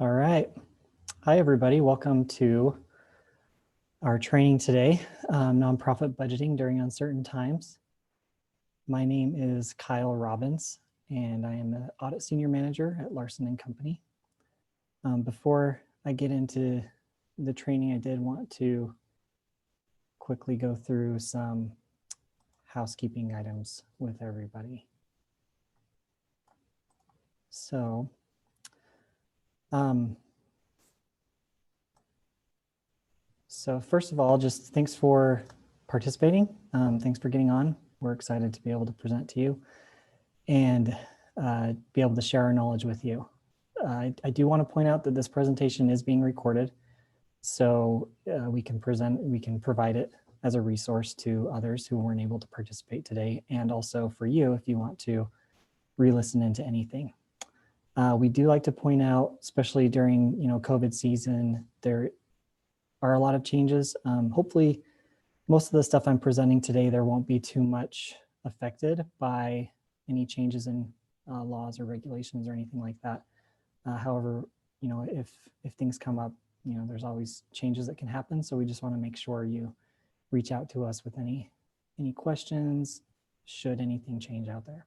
All right. Hi, everybody. Welcome to our training today, Nonprofit Budgeting During Uncertain Times. My name is Kyle Robbins, and I am an Audit Senior Manager at Larson and Company. Before I get into the training, I did want to quickly go through some housekeeping items with everybody. So, first of all, just thanks for participating. Thanks for getting on. We're excited to be able to present to you and be able to share our knowledge with you. I do want to point out that this presentation is being recorded, so we can provide it as a resource to others who weren't able to participate today, and also for you if you want to re-listen into anything. We do like to point out, especially during COVID season, there are a lot of changes. Hopefully, most of the stuff I'm presenting today, there won't be too much affected by any changes in laws or regulations or anything like that. However, if things come up, there's always changes that can happen. So we just want to make sure you reach out to us with any questions, should anything change out there.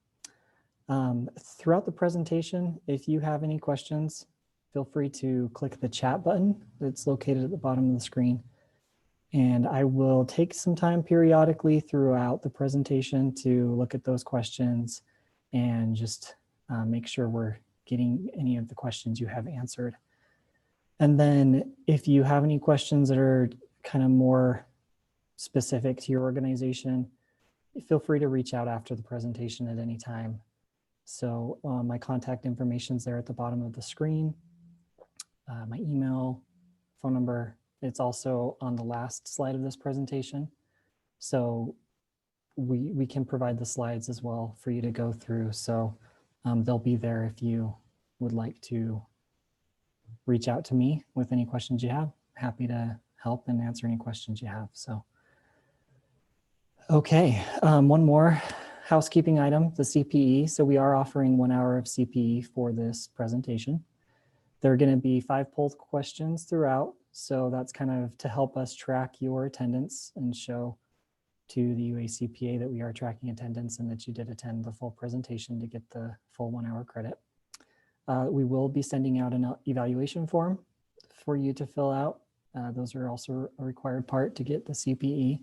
Throughout the presentation, if you have any questions, feel free to click the chat button that's located at the bottom of the screen. And I will take some time periodically throughout the presentation to look at those questions and just make sure we're getting any of the questions you have answered. And then if you have any questions that are kind of more specific to your organization, feel free to reach out after the presentation at any time. So my contact information is there at the bottom of the screen. My email, phone number, it's also on the last slide of this presentation. So we can provide the slides as well for you to go through. So they'll be there if you would like to reach out to me with any questions you have. Happy to help and answer any questions you have. So, okay, one more housekeeping item, the CPE. So we are offering 1 hour of CPE for this presentation. There are going to be 5 poll questions throughout. So that's kind of to help us track your attendance and show to the UACPA that we are tracking attendance and that you did attend the full presentation to get the full 1 hour credit. We will be sending out an evaluation form for you to fill out. Those are also a required part to get the CPE.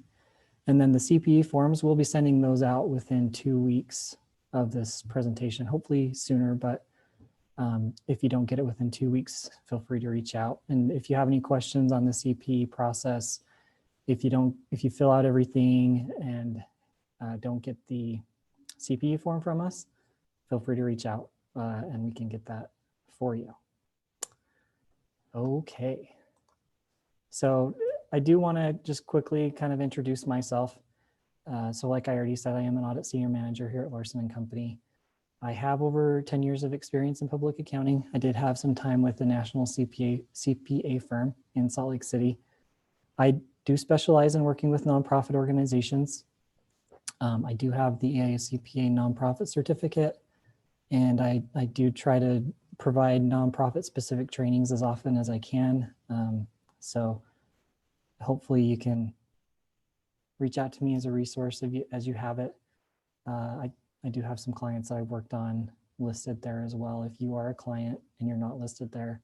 And then the CPE forms, we'll be sending those out within 2 weeks of this presentation, hopefully sooner, but if you don't get it within 2 weeks, feel free to reach out. And if you have any questions on the CPE process, if you fill out everything and don't get the CPE form from us, feel free to reach out and we can get that for you. Okay. So I do want to just quickly kind of introduce myself. So like I already said, I am an audit senior manager here at Larson and Company. I have over 10 years of experience in public accounting. I did have some time with the national CPA firm in Salt Lake City. I do specialize in working with nonprofit organizations. I do have the AICPA nonprofit certificate, and I do try to provide nonprofit specific trainings as often as I can. So hopefully you can reach out to me as a resource as you have it. I do have some clients I've worked on listed there as well. If you are a client and you're not listed there,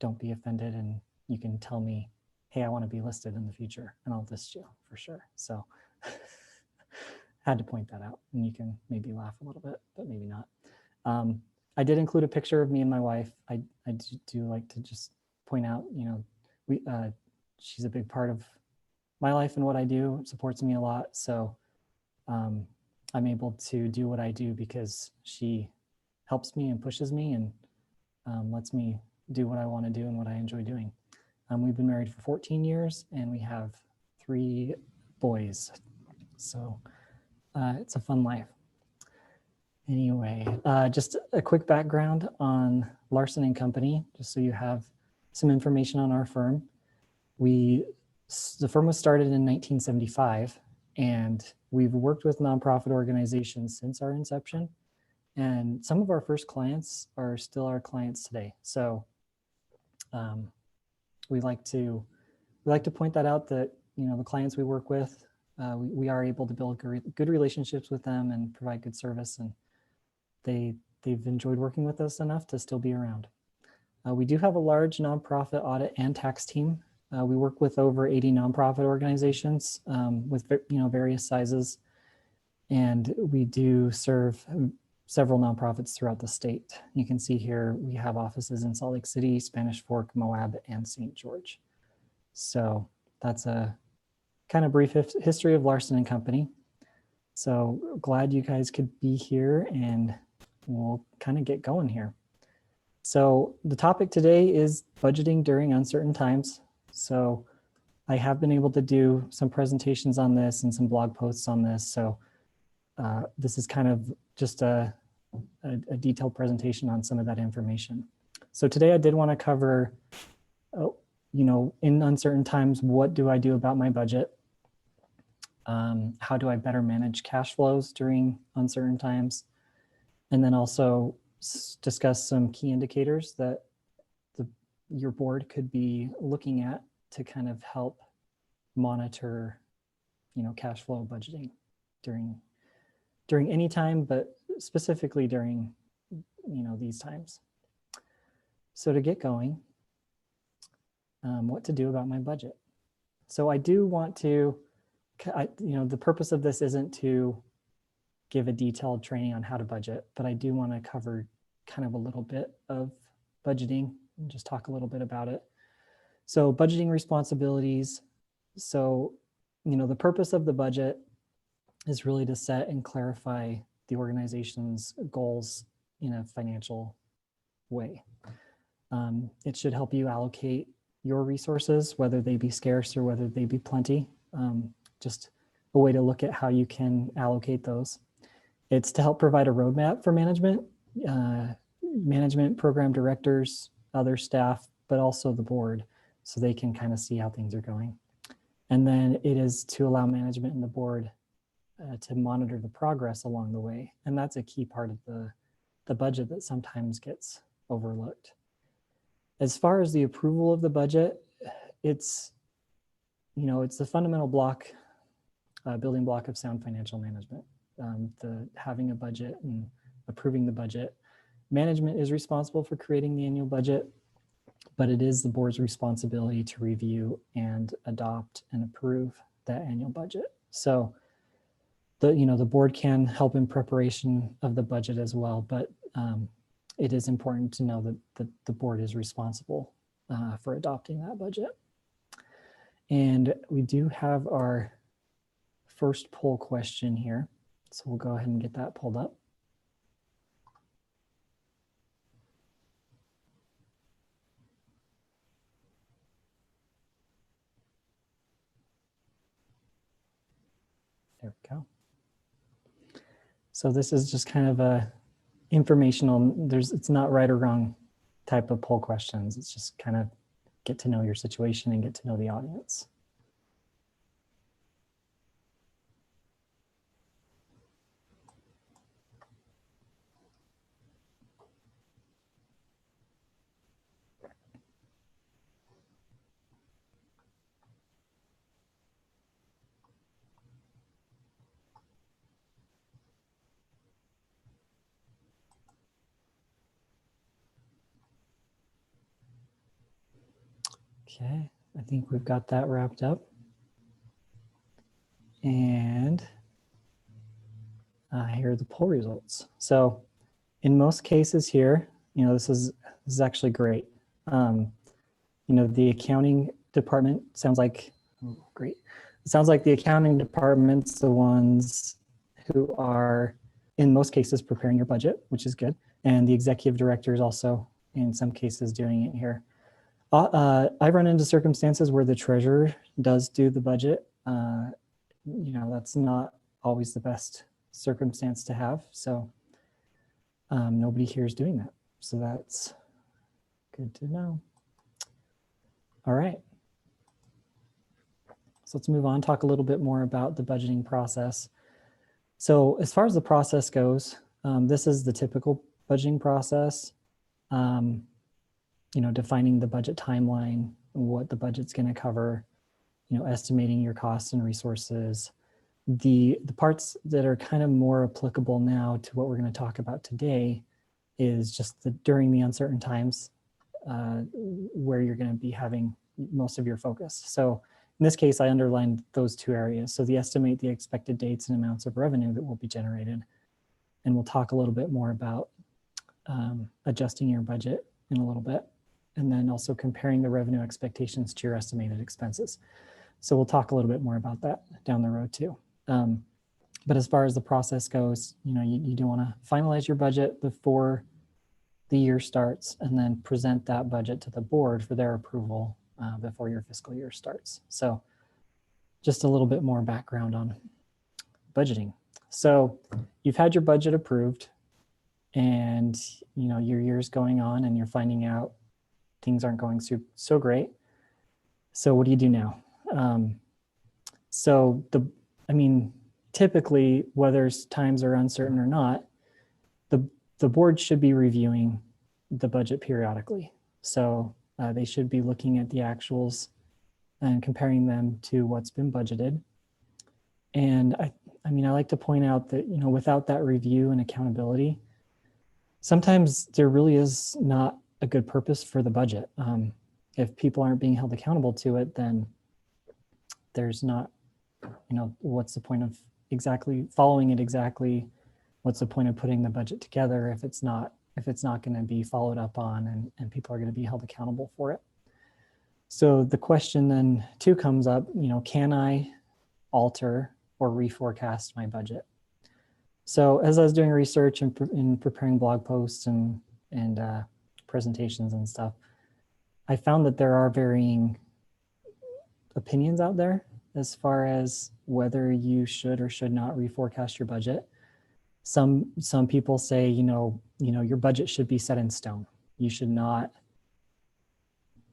don't be offended, and you can tell me, hey, I want to be listed in the future, and I'll list you for sure. So had to point that out, and you can maybe laugh a little bit, but maybe not. I did include a picture of me and my wife. I do like to just point out, she's a big part of my life and what I do, supports me a lot. So I'm able to do what I do because she helps me and pushes me and lets me do what I want to do and what I enjoy doing. We've been married for 14 years and we have 3 boys. So it's a fun life. Anyway, just a quick background on Larson and Company, just so you have some information on our firm. The firm was started in 1975, and we've worked with nonprofit organizations since our inception. And some of our first clients are still our clients today. So We like to point that out, that the clients we work with, we are able to build good relationships with them and provide good service, and they've enjoyed working with us enough to still be around. We do have a large nonprofit audit and tax team. We work with over 80 nonprofit organizations with various sizes, and we do serve several nonprofits throughout the state. You can see here we have offices in Salt Lake City, Spanish Fork, Moab, and St. George. So that's a kind of brief history of Larson and Company. So glad you guys could be here, and we'll kind of get going here. So the topic today is budgeting during uncertain times. So I have been able to do some presentations on this and some blog posts on this. So this is kind of just a detailed presentation on some of that information. So today I did want to cover, in uncertain times, what do I do about my budget? How do I better manage cash flows during uncertain times? And then also discuss some key indicators that your board could be looking at to kind of help monitor, cash flow budgeting during any time, but specifically during, these times. So to get going, what to do about my budget. So I do want to, the purpose of this isn't to give a detailed training on how to budget, but I do want to cover kind of a little bit of budgeting and just talk a little bit about it. So budgeting responsibilities. So, the purpose of the budget is really to set and clarify the organization's goals in a financial way. It should help you allocate your resources, whether they be scarce or whether they be plenty. Just a way to look at how you can allocate those. It's to help provide a roadmap for management, program directors, other staff, but also the board, so they can kind of see how things are going. And then it is to allow management and the board to monitor the progress along the way. And that's a key part of the budget that sometimes gets overlooked. As far as the approval of the budget, it's the fundamental block, building block of sound financial management. The having a budget and approving the budget. Management is responsible for creating the annual budget, but it is the board's responsibility to review and adopt and approve that annual budget. So the board can help in preparation of the budget as well, but it is important to know that the board is responsible for adopting that budget. And we do have our first poll question here. So we'll go ahead and get that pulled up. There we go. So this is just kind of a informational, it's not right or wrong type of poll questions. It's just kind of get to know your situation and get to know the audience. Okay, I think we've got that wrapped up. And here are the poll results. So in most cases here, this is actually great. The accounting department sounds like, oh, great. It sounds like the accounting department's the ones who are, in most cases, preparing your budget, which is good. And the executive director is also, in some cases, doing it here. I've run into circumstances where the treasurer does do the budget. That's not always the best circumstance to have. So nobody here is doing that. So that's good to know. All right. So let's move on, talk a little bit more about the budgeting process. So as far as the process goes, this is the typical budgeting process. defining the budget timeline, what the budget's going to cover, estimating your costs and resources. The parts that are kind of more applicable now to what we're going to talk about today is just during the uncertain times where you're going to be having most of your focus. So in this case, I underlined those two areas. So estimate the expected dates and amounts of revenue that will be generated. And we'll talk a little bit more about adjusting your budget in a little bit. And then also comparing the revenue expectations to your estimated expenses. So we'll talk a little bit more about that down the road too. But as far as the process goes, you do want to finalize your budget before the year starts and then present that budget to the board for their approval before your fiscal year starts. So just a little bit more background on budgeting. So you've had your budget approved and your year's going on and you're finding out things aren't going so great. So what do you do now? Typically, whether times are uncertain or not, the board should be reviewing the budget periodically. So they should be looking at the actuals and comparing them to what's been budgeted. And I like to point out that, without that review and accountability, sometimes there really is not a good purpose for the budget. If people aren't being held accountable to it, then there's not, what's the point of exactly following it exactly? What's the point of putting the budget together if it's not going to be followed up on and people are going to be held accountable for it? So the question then too comes up, can I alter or reforecast my budget? So as I was doing research and preparing blog posts and presentations and stuff, I found that there are varying opinions out there as far as whether you should or should not reforecast your budget. Some people say, your budget should be set in stone. You should not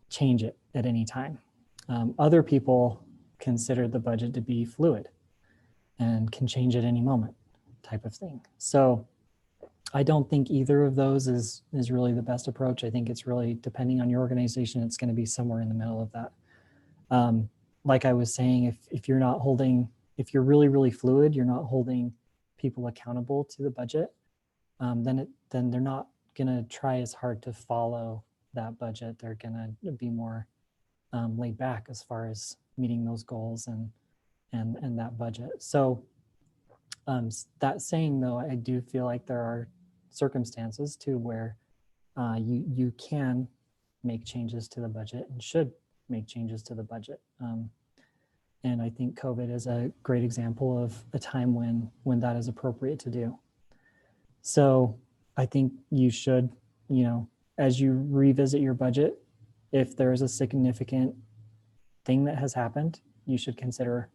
change it at any time. Other people consider the budget to be fluid and can change at any moment type of thing. So I don't think either of those is really the best approach. I think it's really, depending on your organization, it's going to be somewhere in the middle of that. Like I was saying, if you're really, really fluid, you're not holding people accountable to the budget, then they're not going to try as hard to follow that budget. They're going to be more laid back as far as meeting those goals and that budget. So that saying, though, I do feel like there are circumstances too where you can make changes to the budget and should make changes to the budget. And I think COVID is a great example of a time when that is appropriate to do. So I think you should, as you revisit your budget, if there is a significant thing that has happened, you should consider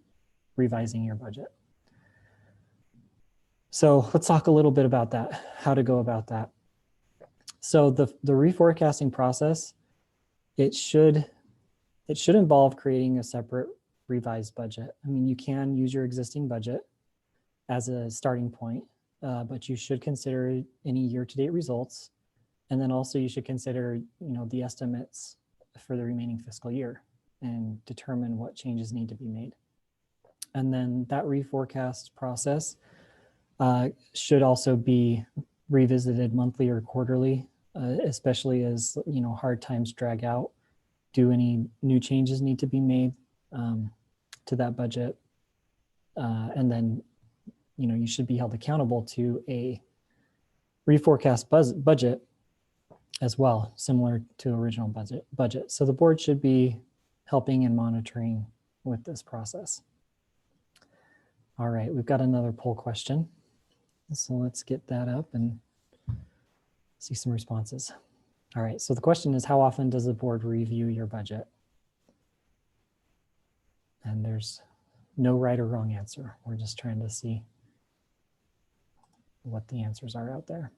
revising your budget. So let's talk a little bit about that, how to go about that. So the reforecasting process, it should involve creating a separate revised budget. You can use your existing budget as a starting point, but you should consider any year-to-date results. And then also you should consider, the estimates for the remaining fiscal year and determine what changes need to be made. And then that reforecast process should also be revisited monthly or quarterly, especially as, hard times drag out. Do any new changes need to be made to that budget? And then, you should be held accountable to a reforecast budget as well, similar to original budget. So the board should be helping and monitoring with this process. All right, we've got another poll question. So let's get that up and see some responses. All right, so the question is, how often does the board review your budget? And there's no right or wrong answer. We're just trying to see what the answers are out there.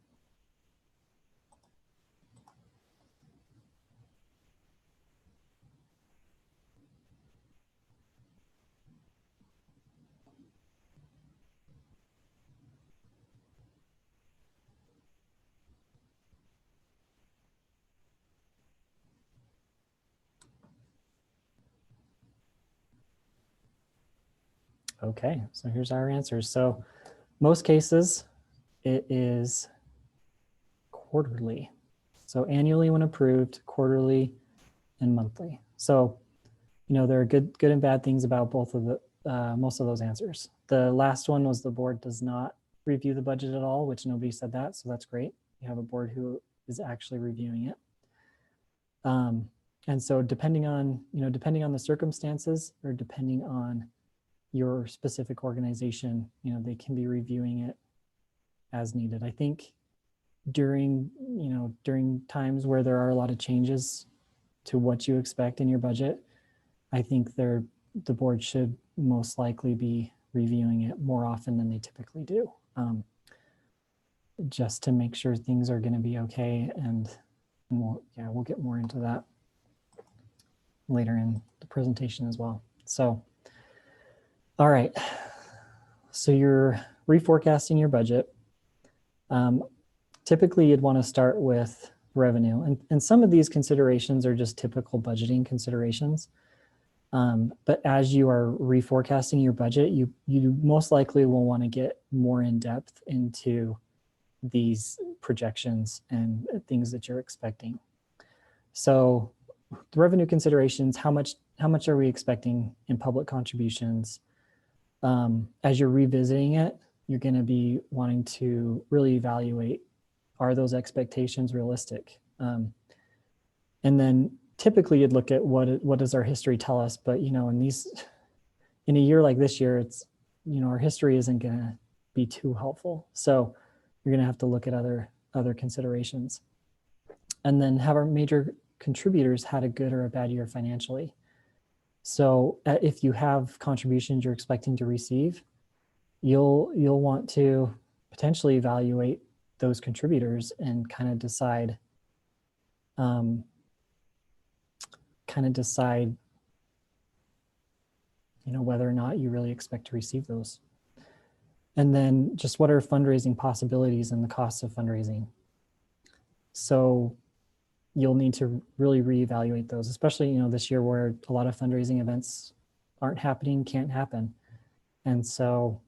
Okay, so here's our answers. So most cases, it is quarterly. So annually when approved, quarterly and monthly. So, there are good and bad things about both of the most of those answers. The last one was the board does not review the budget at all, which nobody said that, so that's great. You have a board who is actually reviewing it. And so depending on the circumstances or depending on your specific organization, they can be reviewing it as needed. I think during times where there are a lot of changes to what you expect in your budget, I think the board should most likely be reviewing it more often than they typically do, just to make sure things are going to be okay. And we'll get more into that later in the presentation as well. So, all right. So you're reforecasting your budget. Typically, you'd want to start with revenue. And some of these considerations are just typical budgeting considerations. But as you are reforecasting your budget, you most likely will want to get more in depth into these projections and things that you're expecting. So the revenue considerations, how much are we expecting in public contributions? As you're revisiting it, you're going to be wanting to really evaluate, are those expectations realistic? And then typically you'd look at what does our history tell us, but in a year like this year, it's our history isn't going to be too helpful. So you're going to have to look at other considerations. And then have our major contributors had a good or a bad year financially. So if you have contributions you're expecting to receive, you'll want to potentially evaluate those contributors and kind of decide whether or not you really expect to receive those. And then just what are fundraising possibilities and the costs of fundraising. So you'll need to really reevaluate those, especially this year where a lot of fundraising events aren't happening, can't happen. And so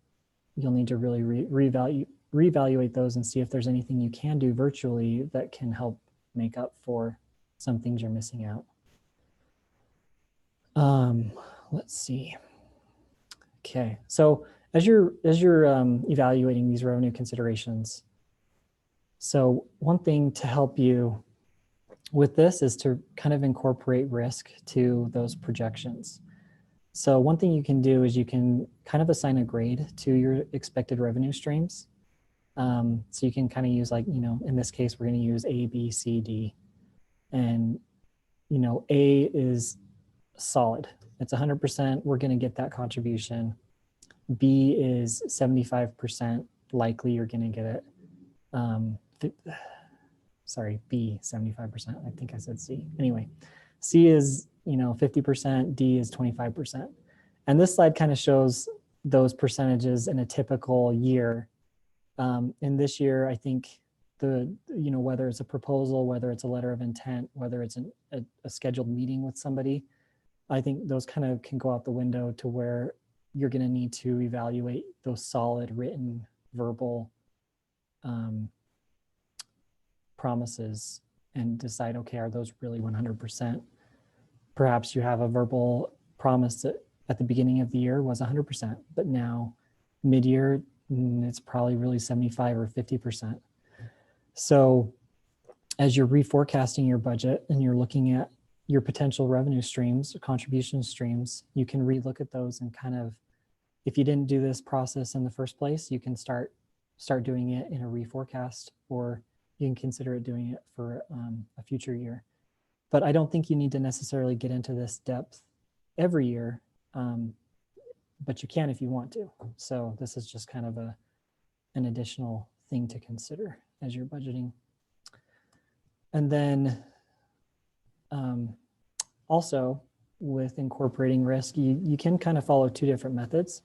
you'll need to really reevaluate those and see if there's anything you can do virtually that can help make up for some things you're missing out. Let's see. Okay, so as you're evaluating these revenue considerations, so one thing to help you with this is to kind of incorporate risk to those projections. So one thing you can do is you can kind of assign a grade to your expected revenue streams. So you can kind of use in this case, we're going to use A, B, C, D. And, A is solid. It's 100%. We're going to get that contribution. B is 75% likely you're going to get it. Sorry, B, 75%. I think I said C. Anyway, C is, 50%, D is 25%. And this slide kind of shows those percentages in a typical year. In this year, I think whether it's a proposal, whether it's a letter of intent, whether it's a scheduled meeting with somebody, I think those kind of can go out the window to where you're going to need to evaluate those solid written verbal promises and decide, okay, are those really 100%? Perhaps you have a verbal promise that at the beginning of the year was 100%, but now mid-year, it's probably really 75 or 50%. So as you're reforecasting your budget and you're looking at your potential revenue streams, contribution streams, you can relook at those and kind of, if you didn't do this process in the first place, you can start doing it in a reforecast, or you can consider doing it for a future year. But I don't think you need to necessarily get into this depth every year, but you can if you want to. So this is just kind of an additional thing to consider as you're budgeting. And then also with incorporating risk, you can kind of follow two different methods.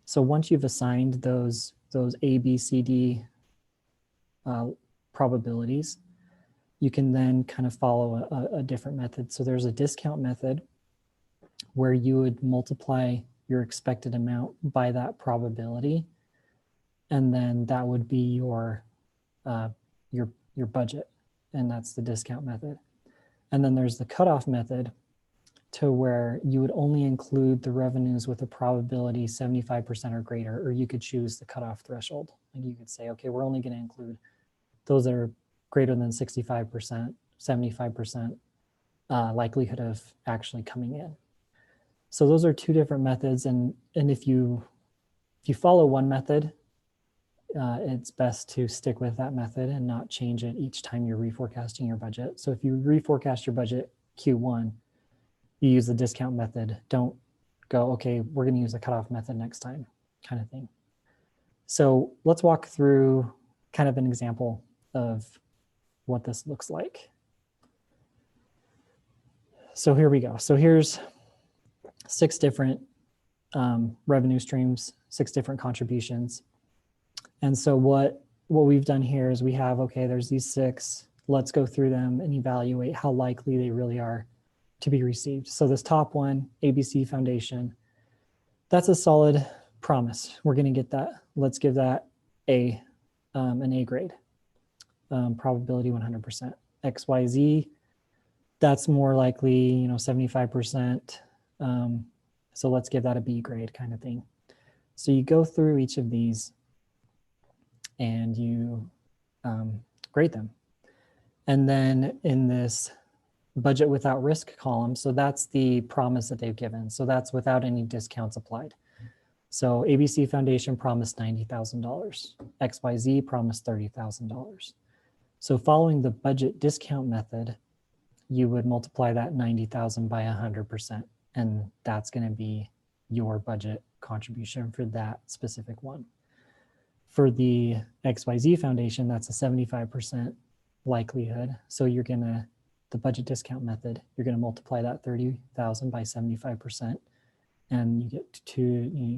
So once you've assigned those A, B, C, D probabilities, you can then kind of follow a different method. So there's a discount method where you would multiply your expected amount by that probability. And then that would be your budget. And that's the discount method. And then there's the cutoff method, to where you would only include the revenues with a probability 75% or greater, or you could choose the cutoff threshold. Like you could say, okay, we're only going to include those that are greater than 65%, 75% likelihood of actually coming in. So those are two different methods. And if you follow one method, it's best to stick with that method and not change it each time you're reforecasting your budget. So if you reforecast your budget Q1, you use the discount method. Don't go, okay, we're going to use the cutoff method next time, kind of thing. So let's walk through kind of an example of what this looks like. So here we go. So here's 6 different revenue streams, 6 different contributions. And so what we've done here is we have, okay, there's these 6. Let's go through them and evaluate how likely they really are to be received. So this top one, ABC Foundation, that's a solid promise. We're going to get that. Let's give that an A grade. Probability 100%. XYZ, that's more likely, 75%. So let's give that a B grade kind of thing. So you go through each of these and you grade them. And then in this budget without risk column, so that's the promise that they've given. So that's without any discounts applied. So ABC Foundation promised $90,000. XYZ promised $30,000. So following the budget discount method, you would multiply that 90,000 by 100%, and that's going to be your budget contribution for that specific one. For the XYZ Foundation, that's a 75% likelihood. So you're going to, the budget discount method, you're going to multiply that 30,000 by 75%, and you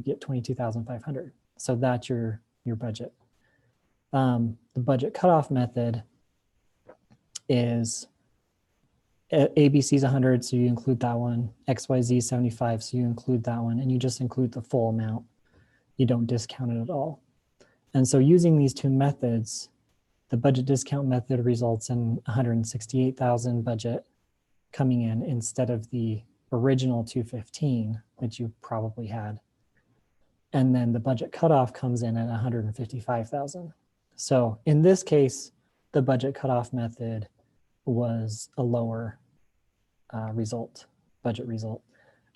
get 22,500. So that's your budget. The budget cutoff method is ABC's 100, so you include that one. XYZ 75, so you include that one, and you just include the full amount. You don't discount it at all. And so using these 2 methods, the budget discount method results in 168,000 budget coming in instead of the original 215 that you probably had. And then the budget cutoff comes in at 155,000. So in this case, the budget cutoff method was a lower budget result.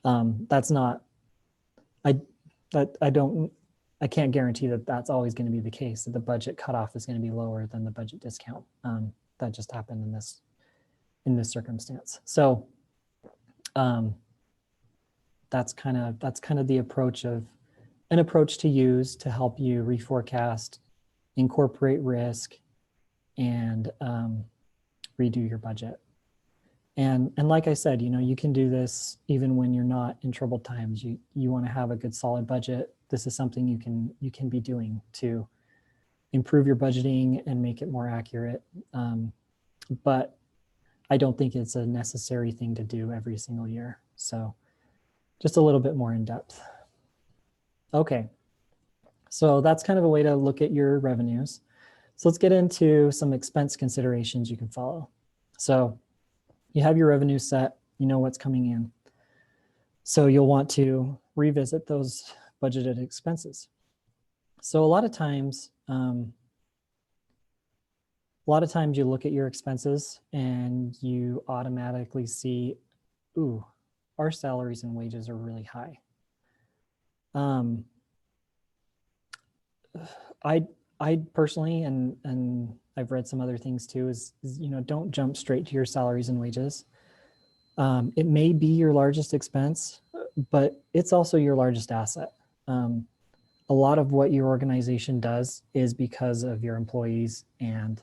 That's not, I can't guarantee that that's always going to be the case, that the budget cutoff is going to be lower than the budget discount. That just happened in this circumstance. So that's kind of the approach to use to help you reforecast, incorporate risk, and redo your budget. And like I said, you can do this even when you're not in troubled times. You want to have a good solid budget. This is something you can be doing to improve your budgeting and make it more accurate. But I don't think it's a necessary thing to do every single year. So just a little bit more in depth. Okay, so that's kind of a way to look at your revenues. So let's get into some expense considerations you can follow. So you have your revenue set, you know what's coming in. So you'll want to revisit those budgeted expenses. So a lot of times you look at your expenses and you automatically see, ooh, our salaries and wages are really high. I personally, and I've read some other things too, is don't jump straight to your salaries and wages. It may be your largest expense, but it's also your largest asset. A lot of what your organization does is because of your employees and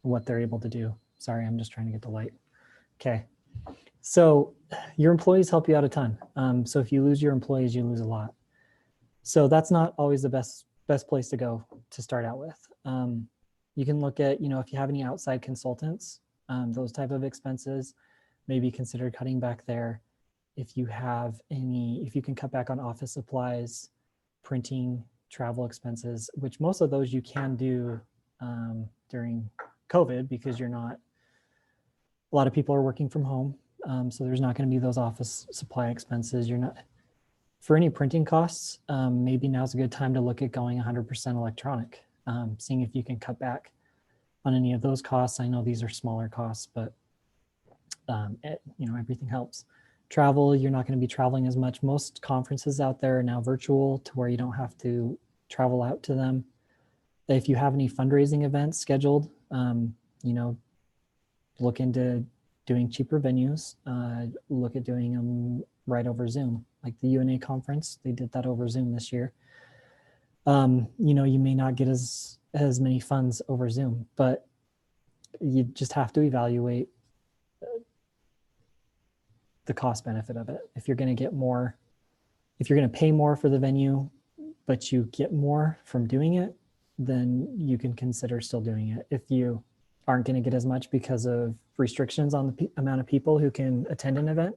what they're able to do. Sorry, I'm just trying to get the light. Okay. So your employees help you out a ton. So if you lose your employees, you lose a lot. So that's not always the best place to go to start out with. You can look at, if you have any outside consultants, those type of expenses, maybe consider cutting back there. if you have any, if you can cut back on office supplies, printing, travel expenses, which most of those you can do during COVID because you're not, a lot of people are working from home. So there's not going to be those office supply expenses. You're not, for any printing costs, maybe now's a good time to look at going 100% electronic, seeing if you can cut back on any of those costs. I know these are smaller costs, but everything helps. Travel, you're not going to be traveling as much. Most conferences out there are now virtual to where you don't have to travel out to them. If you have any fundraising events scheduled, look into doing cheaper venues. Look at doing them right over Zoom, like the UNA conference. They did that over Zoom this year. You may not get as many funds over Zoom, but you just have to evaluate the cost benefit of it. If you're going to get more, if you're going to pay more for the venue, but you get more from doing it, then you can consider still doing it. If you aren't going to get as much because of restrictions on the amount of people who can attend an event,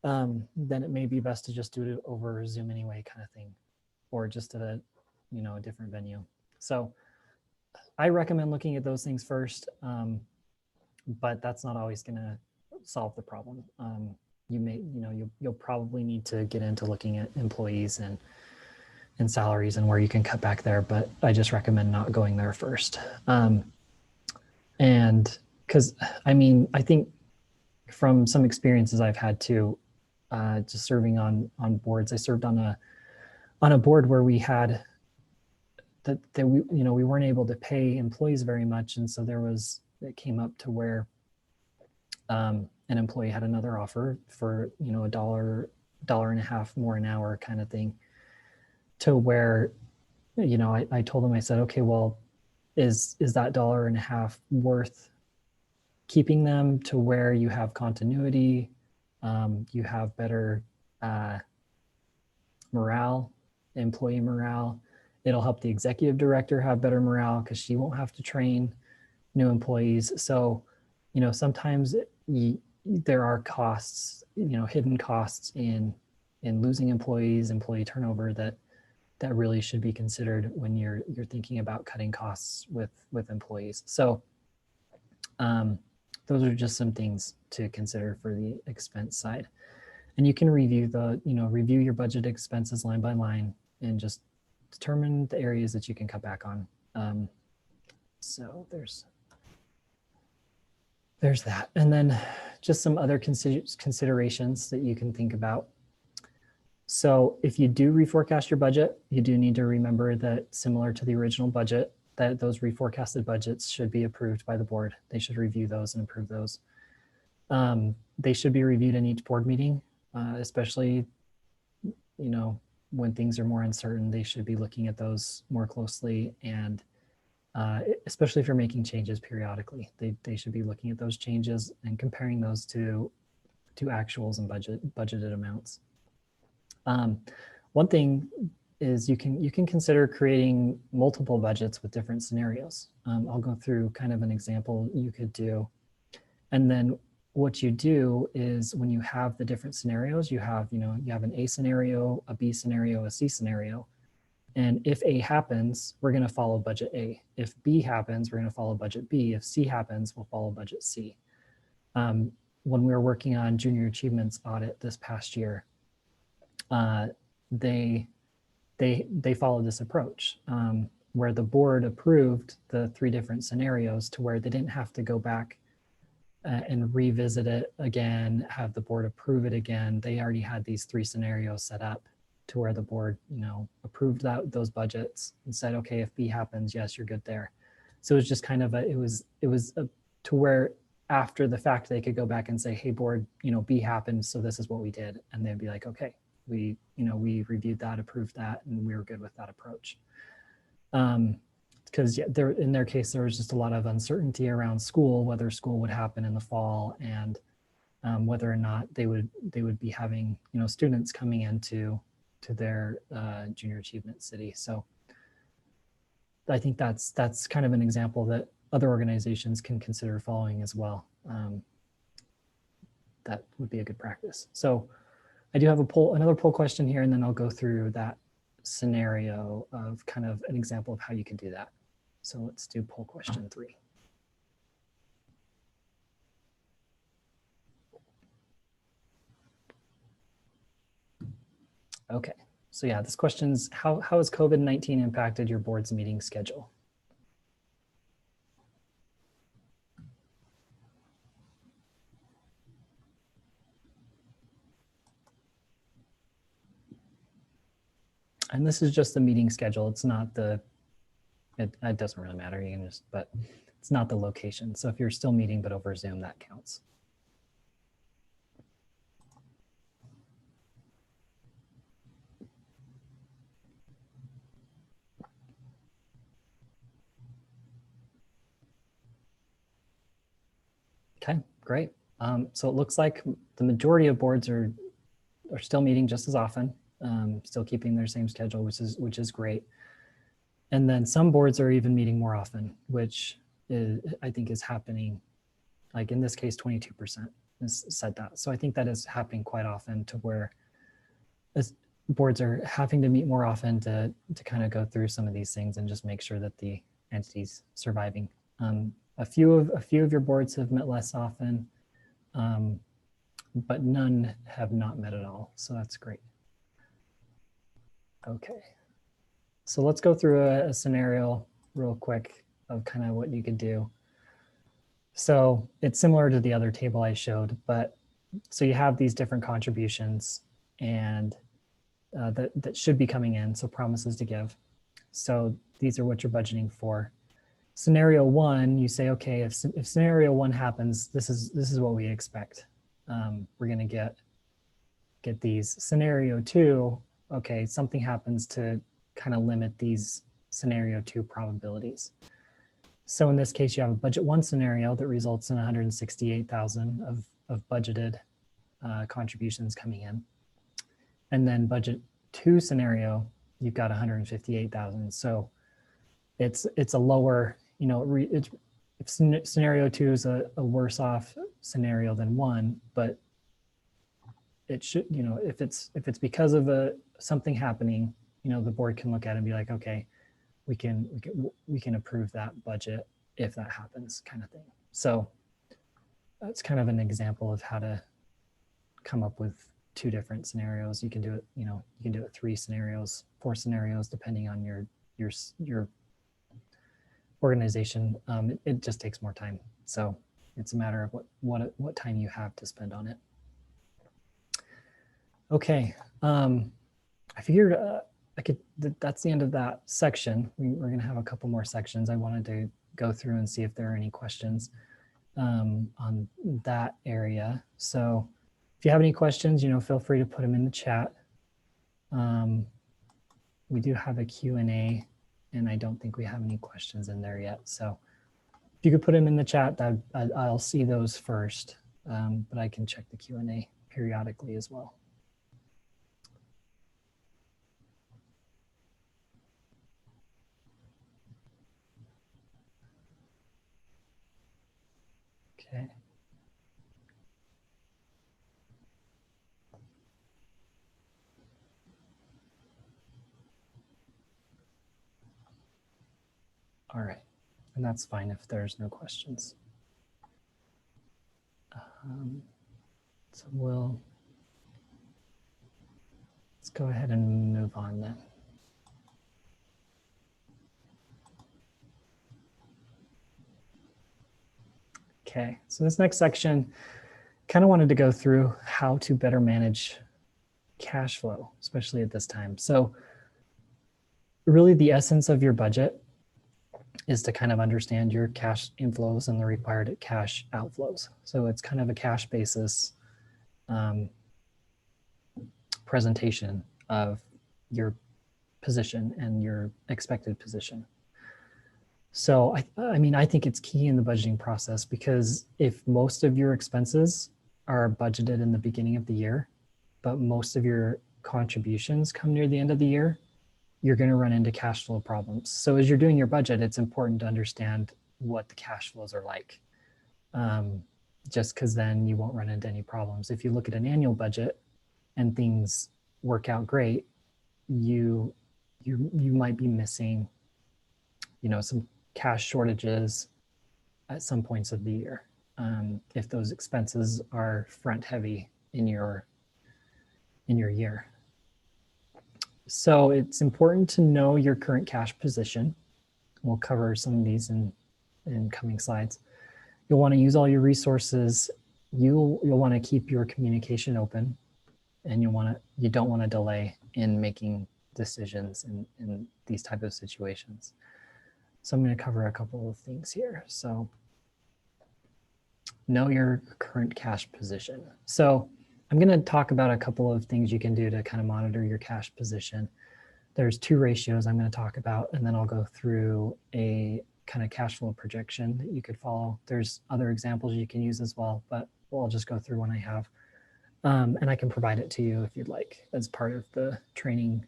then it may be best to just do it over Zoom anyway, kind of thing, or just at a different venue. So I recommend looking at those things first, but that's not always going to solve the problem. You'll probably need to get into looking at employees and salaries and where you can cut back there, but I just recommend not going there first. And because I think from some experiences I've had too, just serving on boards, I served on a board where we had that we weren't able to pay employees very much, and so it came up to where an employee had another offer for $1.50 more an hour kind of thing, to where I told them, I said, okay, well, is that $1.50 worth keeping them to where you have continuity, you have better morale, employee morale. It'll help the executive director have better morale because she won't have to train new employees. So, sometimes there are costs, hidden costs in losing employees, employee turnover that really should be considered when you're thinking about cutting costs with employees. So those are just some things to consider for the expense side. And you can review review your budget expenses line by line and just determine the areas that you can cut back on. So there's that. And then just some other considerations that you can think about. So if you do reforecast your budget, you do need to remember that, similar to the original budget, that those reforecasted budgets should be approved by the board. They should review those and approve those. They should be reviewed in each board meeting, especially, when things are more uncertain. They should be looking at those more closely, and especially if you're making changes periodically, they should be looking at those changes and comparing those to actuals and budgeted amounts. One thing is you can consider creating multiple budgets with different scenarios. I'll go through kind of an example you could do. And then what you do is, when you have the different scenarios, you have an A scenario, a B scenario, a C scenario. And if A happens, we're going to follow budget A. If B happens, we're going to follow budget B. If C happens, we'll follow budget C. When we were working on junior achievements audit this past year, they followed this approach, where the board approved the 3 different scenarios, to where they didn't have to go back and revisit it again, have the board approve it again. They already had these 3 scenarios set up to where the board, approved those budgets and said, okay, if B happens, yes, you're good there. So it was just kind of to where after the fact, they could go back and say, hey board, B happened, so this is what we did. And they'd be like, okay, we reviewed that, approved that, and we were good with that approach. Because in their case, there was just a lot of uncertainty around school, whether school would happen in the fall, and whether or not they would be having students coming into their junior achievement city. So I think that's kind of an example that other organizations can consider following as well. that would be a good practice. So I do have another poll question here, and then I'll go through that scenario of kind of an example of how you can do that. So let's do poll question 3. Okay, so yeah, this question's how has COVID-19 impacted your board's meeting schedule? And this is just the meeting schedule. It's not the, it doesn't really matter. You can just, but it's not the location. So if you're still meeting, but over Zoom, that counts. Okay, great. So it looks like the majority of boards are still meeting just as often, still keeping their same schedule, which is great. And then some boards are even meeting more often, which I think is happening. Like in this case, 22% has said that. So I think that is happening quite often, to where boards are having to meet more often to kind of go through some of these things and just make sure that the entity's surviving. A few of your boards have met less often, but none have not met at all. So that's great. Okay. So let's go through a scenario real quick of kind of what you could do. So it's similar to the other table I showed, but so you have these different contributions, and that should be coming in. So promises to give. So these are what you're budgeting for. Scenario 1, you say, okay, if scenario 1 happens, this is what we expect. We're going to get these. Scenario 2, okay, something happens to kind of limit these scenario 2 probabilities. So in this case, you have a budget 1 scenario that results in 168,000 of budgeted contributions coming in. And then budget 2 scenario, you've got 158,000. So it's a lower, you know, if scenario 2 is a worse off scenario than 1, but it should, you know, if it's because of something happening, you know, the board can look at it and be like, okay, we can approve that budget if that happens, kind of thing. So that's kind of an example of how to come up with 2 different scenarios. You can do it, you know, you can do it 3 scenarios, 4 scenarios, depending on your organization. It just takes more time. So it's a matter of what time you have to spend on it. Okay, I figured that's the end of that section. We're gonna have a couple more sections. I wanted to go through and see if there are any questions on that area. So if you have any questions, you know, feel free to put them in the chat. We do have a Q&A, and I don't think we have any questions in there yet. So if you could put them in the chat, I'll see those first, but I can check the Q&A periodically as well. Okay. All right, and that's fine if there's no questions. So let's go ahead and move on then. Okay, so this next section, kind of wanted to go through how to better manage cash flow, especially at this time. So really the essence of your budget is to kind of understand your cash inflows and the required cash outflows. So it's kind of a cash basis presentation of your position and your expected position. So I mean, I think it's key in the budgeting process, because if most of your expenses are budgeted in the beginning of the year, but most of your contributions come near the end of the year, you're going to run into cash flow problems. So as you're doing your budget, it's important to understand what the cash flows are like. just because then you won't run into any problems. If you look at an annual budget and things work out great, you might be missing, some cash shortages at some points of the year, if those expenses are front heavy in your year. So it's important to know your current cash position. We'll cover some of these in coming slides. You'll want to use all your resources. You'll want to keep your communication open, and you don't want to delay in making decisions in these type of situations. So I'm going to cover a couple of things here. So know your current cash position. So I'm going to talk about a couple of things you can do to kind of monitor your cash position. There's 2 ratios I'm going to talk about, and then I'll go through a kind of cash flow projection that you could follow. There's other examples you can use as well, but I'll just go through one I have. And I can provide it to you if you'd like as part of the training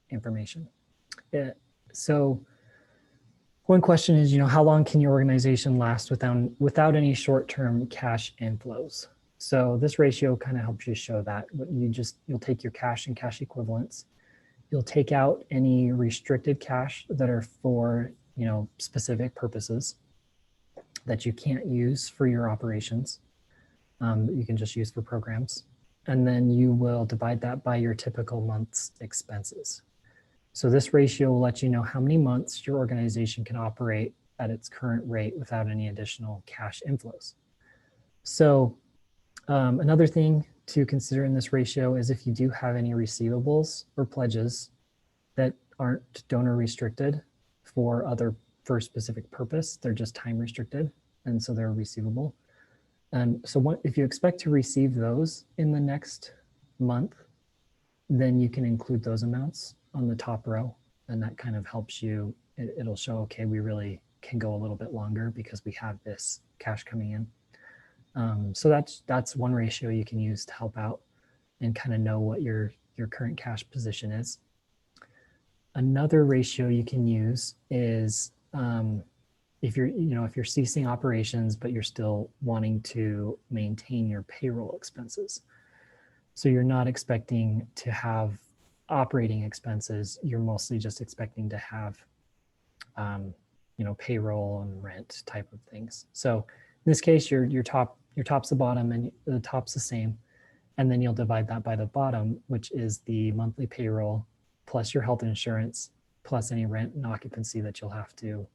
information. So one question is, how long can your organization last without any short-term cash inflows? So this ratio kind of helps you show that. You'll take your cash and cash equivalents. You'll take out any restricted cash that are for, specific purposes that you can't use for your operations, that you can just use for programs. And then you will divide that by your typical month's expenses. So this ratio will let you know how many months your organization can operate at its current rate without any additional cash inflows. So another thing to consider in this ratio is if you do have any receivables or pledges that aren't donor restricted for a specific purpose, they're just time restricted, and so they're receivable. So if you expect to receive those in the next month, then you can include those amounts on the top row, and that kind of helps you. It'll show, okay, we really can go a little bit longer because we have this cash coming in. So that's one ratio you can use to help out and kind of know what your current cash position is. Another ratio you can use is if you're ceasing operations, but you're still wanting to maintain your payroll expenses. So you're not expecting to have operating expenses. You're mostly just expecting to have, payroll and rent type of things. So in this case, your top's the bottom and the top's the same. And then you'll divide that by the bottom, which is the monthly payroll plus your health insurance, plus any rent and occupancy that you'll have to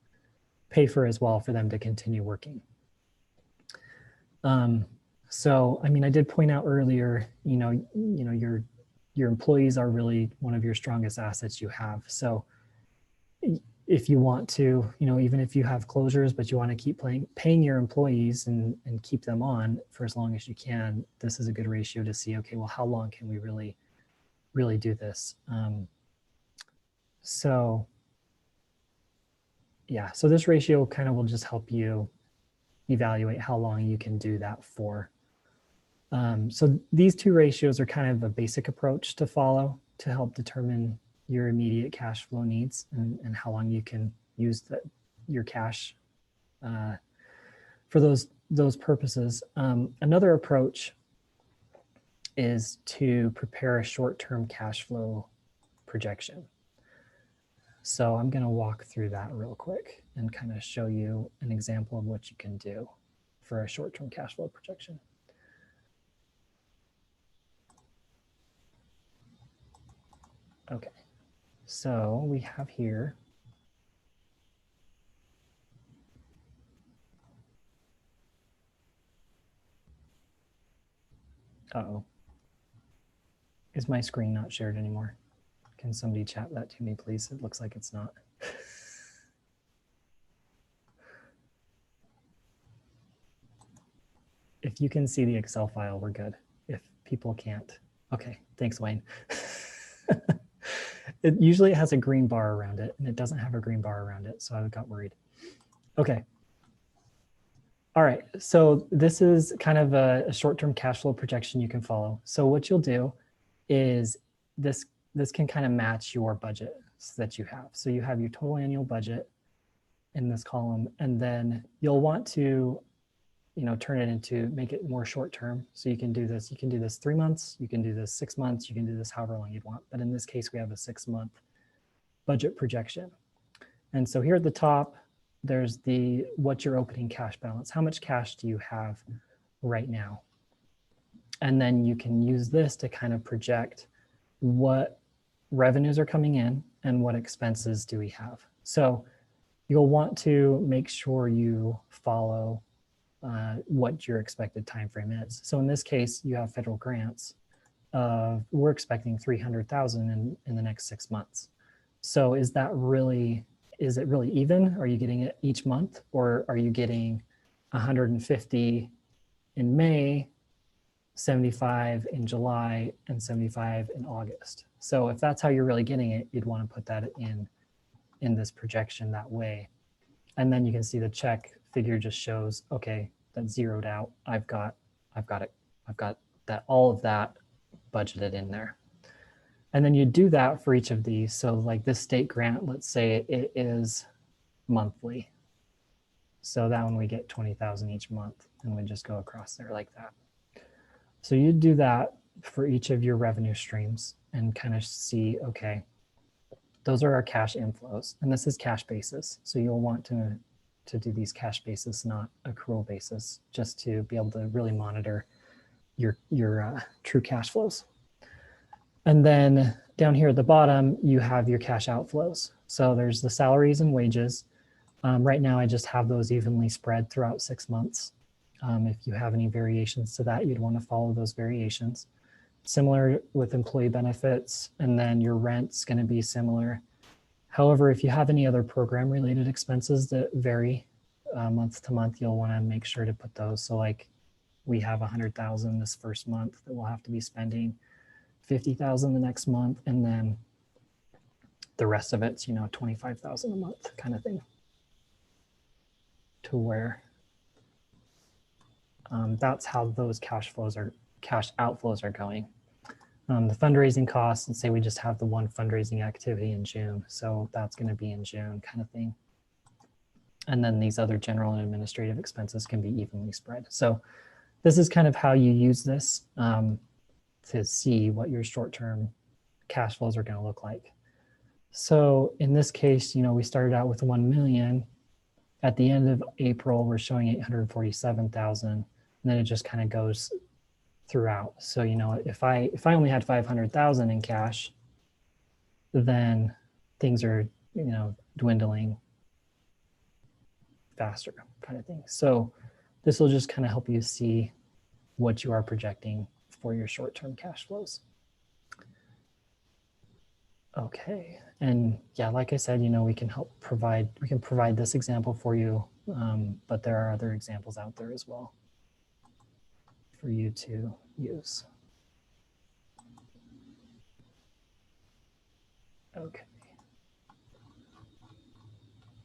pay for as well for them to continue working. So, I did point out earlier, your employees are really one of your strongest assets you have. So if you want to, even if you have closures, but you want to keep paying your employees and keep them on for as long as you can, this is a good ratio to see, okay, well, how long can we really do this? So this ratio kind of will just help you evaluate how long you can do that for. So these 2 ratios are kind of a basic approach to follow to help determine your immediate cash flow needs and how long you can use your cash for those purposes. Another approach is to prepare a short-term cash flow projection. So I'm going to walk through that real quick and kind of show you an example of what you can do for a short-term cash flow projection. Okay, so we have here uh-oh. Is my screen not shared anymore? Can somebody chat that to me, please? It looks like it's not. If you can see the Excel file, we're good. If people can't, okay, thanks, Wayne. It usually has a green bar around it, and it doesn't have a green bar around it, so I got worried. Okay. All right, so this is kind of a short-term cash flow projection you can follow. So what you'll do is this can kind of match your budget that you have. So you have your total annual budget in this column, and then you'll want to, turn it into, make it more short term. So you can do this 3 months, you can do this 6 months, you can do this however long you'd want. But in this case, we have a 6-month budget projection. And so here at the top, there's what's your opening cash balance? How much cash do you have right now? And then you can use this to kind of project what revenues are coming in and what expenses do we have. So you'll want to make sure you follow what your expected time frame is. So in this case, you have federal grants. We're expecting 300,000 in the next 6 months. So is it really even? Are you getting it each month, or are you getting 150 in May, 75 in July, and 75 in August? So if that's how you're really getting it, you'd want to put that in this projection that way. And then you can see the check figure just shows, okay, that's zeroed out. I've got that, all of that budgeted in there. And then you do that for each of these. So like this state grant, let's say it is monthly. So that one we get 20,000 each month, and we just go across there like that. So you do that for each of your revenue streams and kind of see, okay, those are our cash inflows, and this is cash basis. So you'll want to do these cash basis, not accrual basis, just to be able to really monitor your true cash flows. And then down here at the bottom, you have your cash outflows. So there's the salaries and wages. Right now, I just have those evenly spread throughout 6 months. If you have any variations to that, you'd want to follow those variations. Similar with employee benefits, and then your rent's going to be similar. However, if you have any other program related expenses that vary month to month, you'll want to make sure to put those. So like we have 100,000 this first month that we'll have to be spending, 50,000 the next month, and then the rest of it's 25,000 a month kind of thing, to where that's how those cash outflows are going. The fundraising costs, let's say we just have the one fundraising activity in June, so that's going to be in June kind of thing. And then these other general and administrative expenses can be evenly spread. So this is kind of how you use this to see what your short-term cash flows are going to look like. So in this case, we started out with 1 million. At the end of April, we're showing 847,000, and then it just kind of goes throughout. So, if I only had 500,000 in cash, then things are, dwindling faster kind of thing. So this will just kind of help you see what you are projecting for your short-term cash flows. Okay. And yeah, like I said, we can provide this example for you, but there are other examples out there as well for you to use. Okay.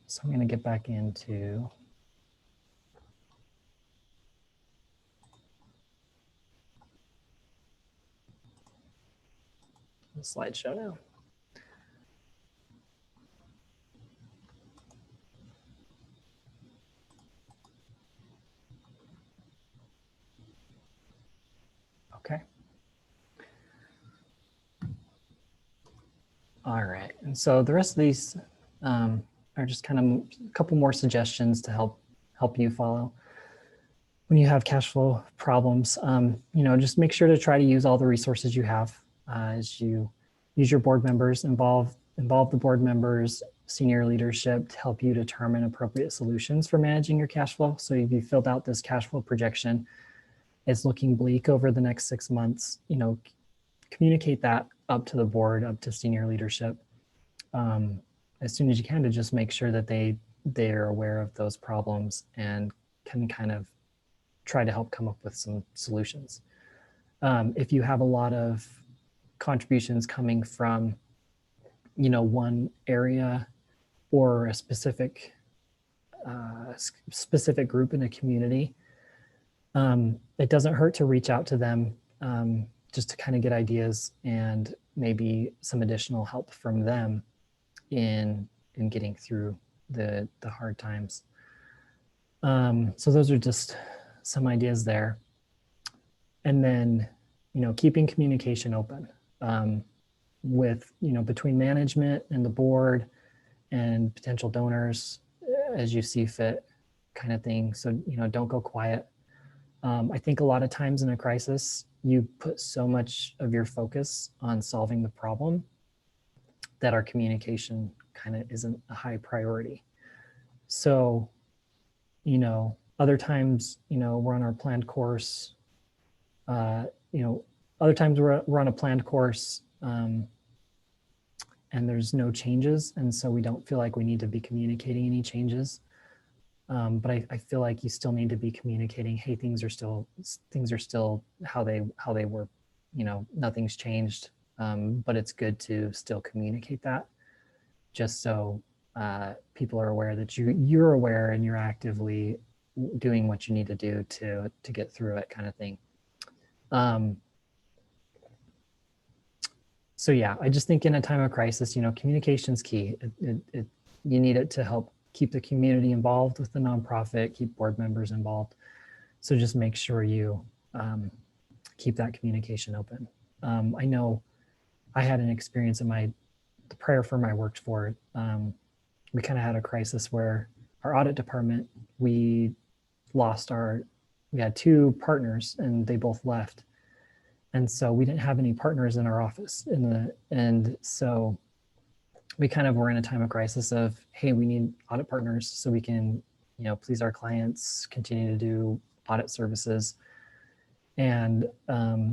So I'm going to get back into the slideshow now. Okay. All right. And so the rest of these are just kind of a couple more suggestions to help you follow when you have cash flow problems. Just make sure to try to use all the resources you have as you use your board members, involve the board members, senior leadership to help you determine appropriate solutions for managing your cash flow. So if you filled out this cash flow projection, it's looking bleak over the next 6 months, communicate that up to the board, up to senior leadership as soon as you can, to just make sure that they're aware of those problems and can kind of try to help come up with some solutions. If you have a lot of contributions coming from, one area or a specific group in a community, it doesn't hurt to reach out to them just to kind of get ideas and maybe some additional help from them in getting through the hard times. So those are just some ideas there. And then, keeping communication open with, between management and the board and potential donors as you see fit, kind of thing. So, don't go quiet. I think a lot of times in a crisis, you put so much of your focus on solving the problem that our communication kind of isn't a high priority. So, other times, we're on our planned course. Other times we're on a planned course and there's no changes. And so we don't feel like we need to be communicating any changes. But I feel like you still need to be communicating, hey, things are still how they were, nothing's changed. But it's good to still communicate that just so people are aware that you're aware and you're actively doing what you need to do to get through it, kind of thing. So yeah, I just think in a time of crisis, communication's key. You need it to help keep the community involved with the nonprofit, keep board members involved. So just make sure you keep that communication open. I know I had an experience in the prior firm I worked for. We kind of had a crisis where our audit department, we had 2 partners and they both left. And so we didn't have any partners in our office and so we kind of were in a time of crisis of, hey, we need audit partners so we can, please our clients, continue to do audit services. And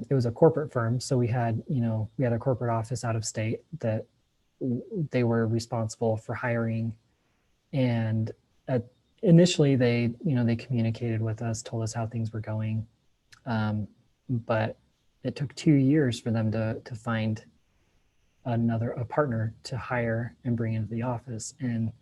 it was a corporate firm. So we had a corporate office out of state that they were responsible for hiring. And initially they communicated with us, told us how things were going. But it took 2 years for them to find a partner to hire and bring into the office. And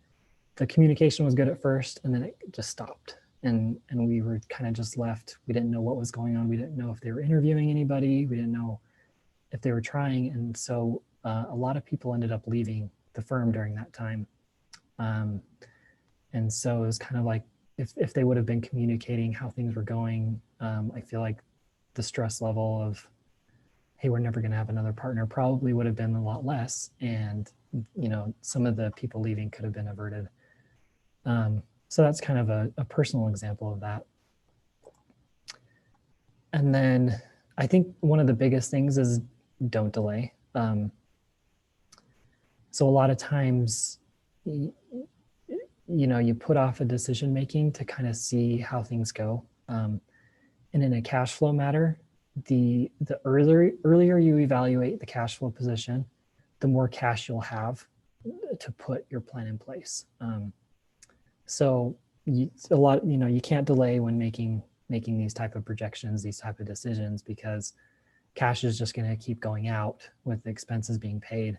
the communication was good at first, and then it just stopped. And we were kind of just left. We didn't know what was going on. We didn't know if they were interviewing anybody. We didn't know if they were trying. And so a lot of people ended up leaving the firm during that time. And so it was kind of like, if they would have been communicating how things were going, I feel like the stress level of, hey, we're never going to have another partner probably would have been a lot less. And, some of the people leaving could have been averted. So that's kind of a personal example of that. And then I think one of the biggest things is don't delay. So a lot of times, you put off a decision making to kind of see how things go. And in a cash flow matter, the earlier you evaluate the cash flow position, the more cash you'll have to put your plan in place. So you can't delay when making these type of projections, these type of decisions, because cash is just going to keep going out with expenses being paid,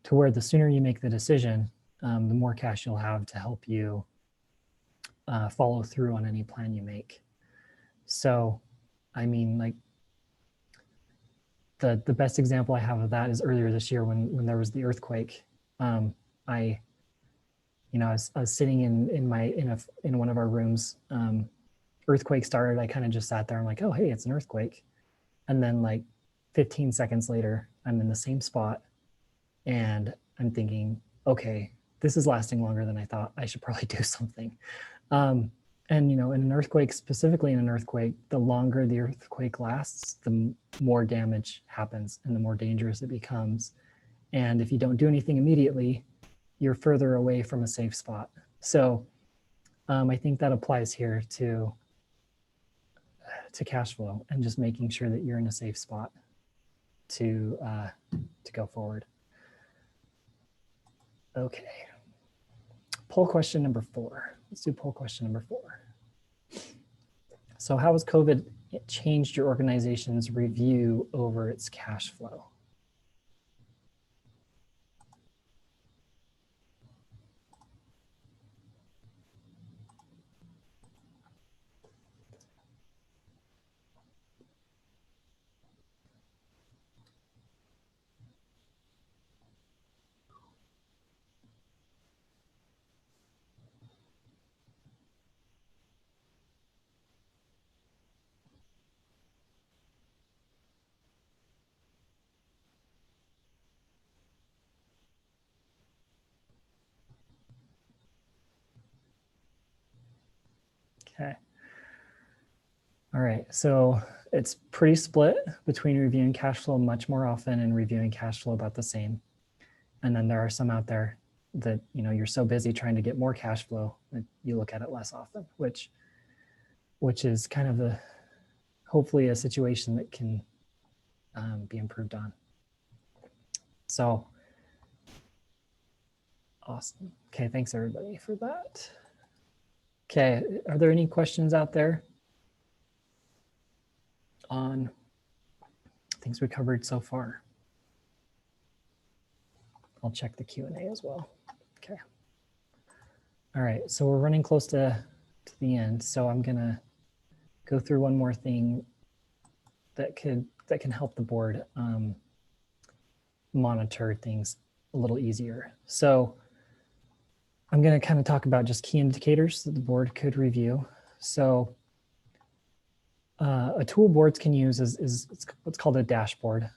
to where the sooner you make the decision, the more cash you'll have to help you follow through on any plan you make. So, I mean, like the best example I have of that is earlier this year when there was the earthquake. I was sitting in one of our rooms. Earthquake started. I kind of just sat there. I'm like, oh, hey, it's an earthquake. And then like 15 seconds later, I'm in the same spot, and I'm thinking, okay, this is lasting longer than I thought. I should probably do something. And in an earthquake, specifically in an earthquake, the longer the earthquake lasts, the more damage happens and the more dangerous it becomes. And if you don't do anything immediately, you're further away from a safe spot. So I think that applies here to cash flow, and just making sure that you're in a safe spot to go forward. Okay. Poll question number 4. Let's do poll question number 4. So how has COVID changed your organization's review over its cash flow? Okay. All right, so it's pretty split between reviewing cash flow much more often and reviewing cash flow about the same. And then there are some out there that, you're so busy trying to get more cash flow that you look at it less often, which is kind of hopefully a situation that can be improved on. So awesome. Okay, thanks everybody for that. Okay, are there any questions out there on things we covered so far? I'll check the Q&A as well. Okay. All right, so we're running close to the end. So I'm gonna go through one more thing that can help the board monitor things a little easier. So I'm gonna kind of talk about just key indicators that the board could review. So a tool boards can use is what's called a dashboard.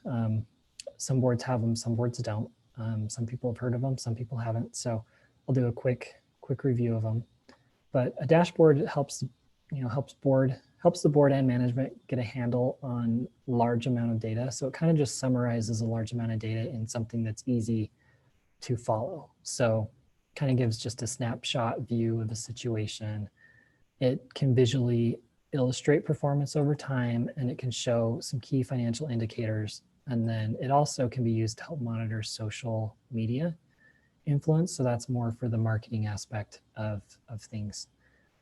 Some boards have them, some boards don't. Some people have heard of them, some people haven't. So I'll do a quick review of them. But a dashboard helps the board and management get a handle on large amount of data. So it kind of just summarizes a large amount of data in something that's easy to follow. So kind of gives just a snapshot view of the situation. It can visually illustrate performance over time, and it can show some key financial indicators. And then it also can be used to help monitor social media influence. So that's more for the marketing aspect of things.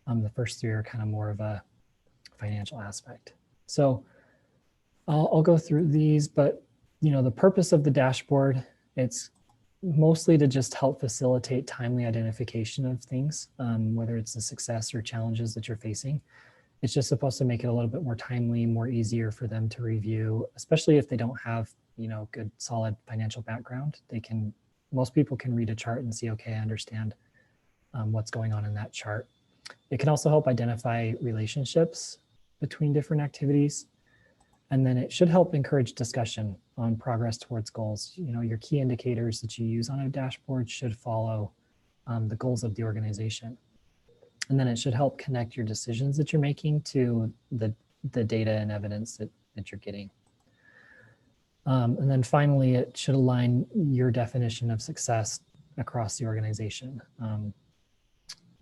The first three are kind of more of a financial aspect. So I'll go through these, but the purpose of the dashboard, it's mostly to just help facilitate timely identification of things, whether it's a success or challenges that you're facing. It's just supposed to make it a little bit more timely, more easier for them to review, especially if they don't have, good solid financial background. Most people can read a chart and see, okay, I understand what's going on in that chart. It can also help identify relationships between different activities. And then it should help encourage discussion on progress towards goals. Your key indicators that you use on a dashboard should follow the goals of the organization. And then it should help connect your decisions that you're making to the data and evidence that you're getting. And then finally, it should align your definition of success across the organization.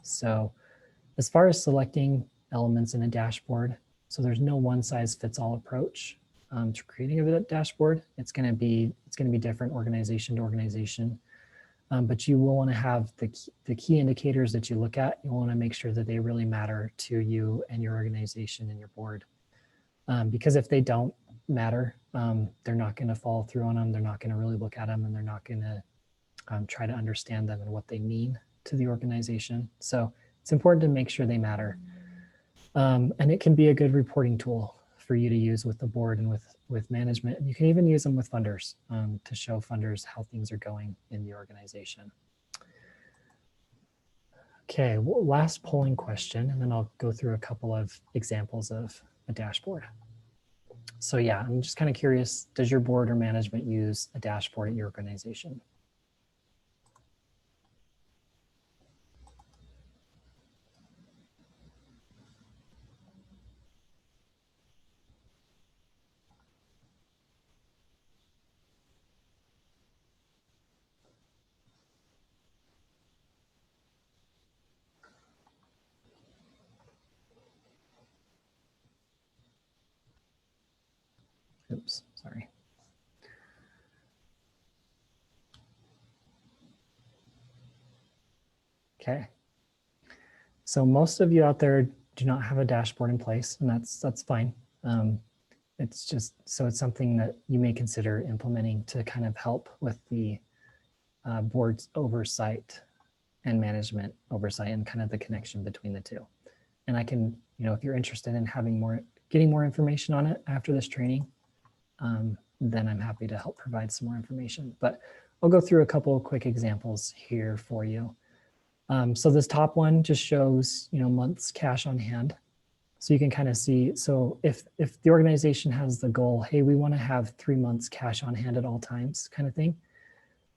So as far as selecting elements in a dashboard, so there's no one size fits all approach to creating a dashboard. It's going to be different organization to organization. But you will want to have the key indicators that you look at. You want to make sure that they really matter to you and your organization and your board. Because if they don't matter, they're not going to follow through on them. They're not going to really look at them, and they're not going to try to understand them and what they mean to the organization. So it's important to make sure they matter. And it can be a good reporting tool for you to use with the board and with management. And you can even use them with funders to show funders how things are going in the organization. Okay, last polling question, and then I'll go through a couple of examples of a dashboard. So yeah, I'm just kind of curious, does your board or management use a dashboard at your organization? Oops, sorry. Okay. So most of you out there do not have a dashboard in place, and that's fine. It's just, so it's something that you may consider implementing to kind of help with the board's oversight and management oversight and kind of the connection between the two. And I can, if you're interested in getting more information on it after this training, then I'm happy to help provide some more information. But I'll go through a couple of quick examples here for you. So this top one just shows, months cash on hand. So you can kind of see, so if the organization has the goal, hey, we want to have 3 months cash on hand at all times kind of thing,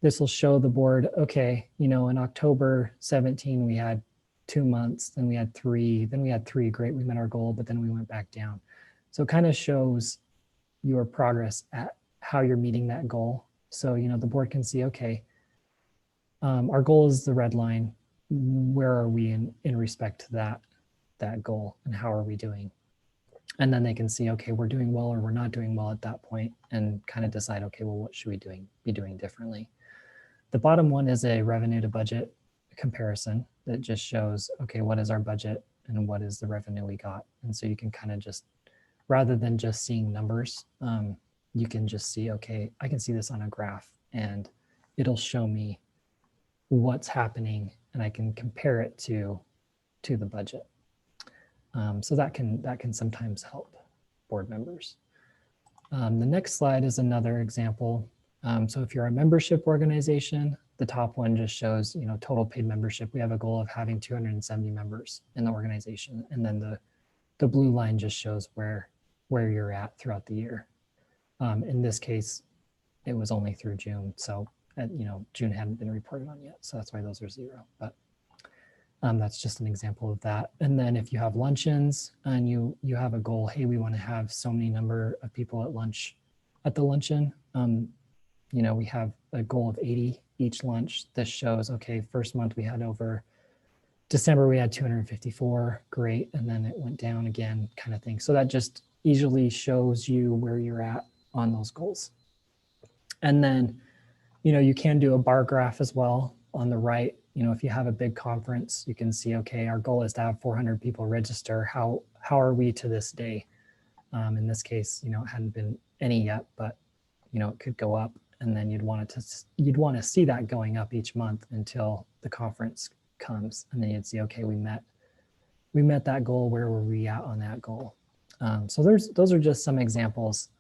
this will show the board, okay, in October 17, we had 2 months, then we had 3, then we had 3, great, we met our goal, but then we went back down. So it kind of shows your progress at how you're meeting that goal. So, you know, the board can see, okay, our goal is the red line. Where are we in respect to that goal, and how are we doing? And then they can see, okay, we're doing well or we're not doing well at that point, and kind of decide, okay, well, what should we be doing differently? The bottom one is a revenue to budget comparison that just shows, okay, what is our budget and what is the revenue we got? And so you can kind of just, rather than just seeing numbers, you can just see, okay, I can see this on a graph and it'll show me what's happening, and I can compare it to the budget. So that can sometimes help board members. The next slide is another example. So if you're a membership organization, the top one just shows, you know, total paid membership. We have a goal of having 270 members in the organization, and then the blue line just shows where you're at throughout the year. In this case, it was only through June, so you know, June hadn't been reported on yet, so that's why those are 0. But that's just an example of that. And then if you have luncheons and you have a goal, hey, we want to have so many number of people at the luncheon. You know, we have a goal of 80 each lunch. This shows, okay, first month we had over, December we had 254, great, and then it went down again, kind of thing. So that just easily shows you where you're at on those goals. And then, you know, you can do a bar graph as well on the right. You know, if you have a big conference, you can see, okay, our goal is to have 400 people register. How are we to this day? In this case, you know, it hadn't been any yet, but, you know, it could go up, and then you'd want to see that going up each month until the conference comes, and then you'd see, okay, we met that goal. Where were we at on that goal? So those are just some examples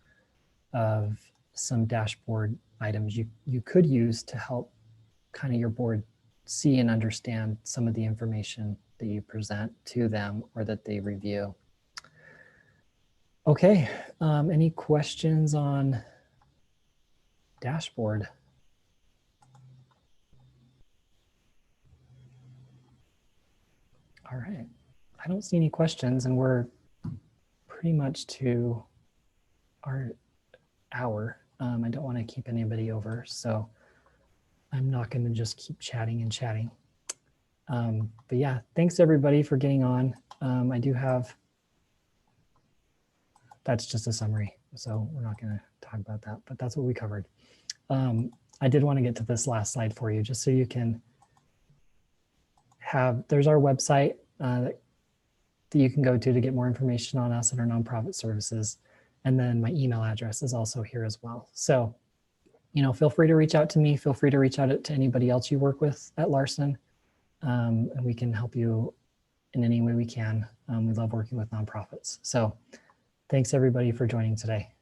of some dashboard items you could use to help kind of your board see and understand some of the information that you present to them or that they review. Okay, any questions on dashboard? All right, I don't see any questions, and we're pretty much to our hour. I don't want to keep anybody over, so I'm not going to just keep chatting and chatting. But yeah, thanks everybody for getting on. I do have, that's just a summary, so we're not going to talk about that, but that's what we covered. I did want to get to this last slide for you, just so you can have, there's our website that you can go to get more information on us and our nonprofit services. And then my email address is also here as well. So, you know, feel free to reach out to me. Feel free to reach out to anybody else you work with at Larson. And we can help you in any way we can. We love working with nonprofits. So thanks everybody for joining today.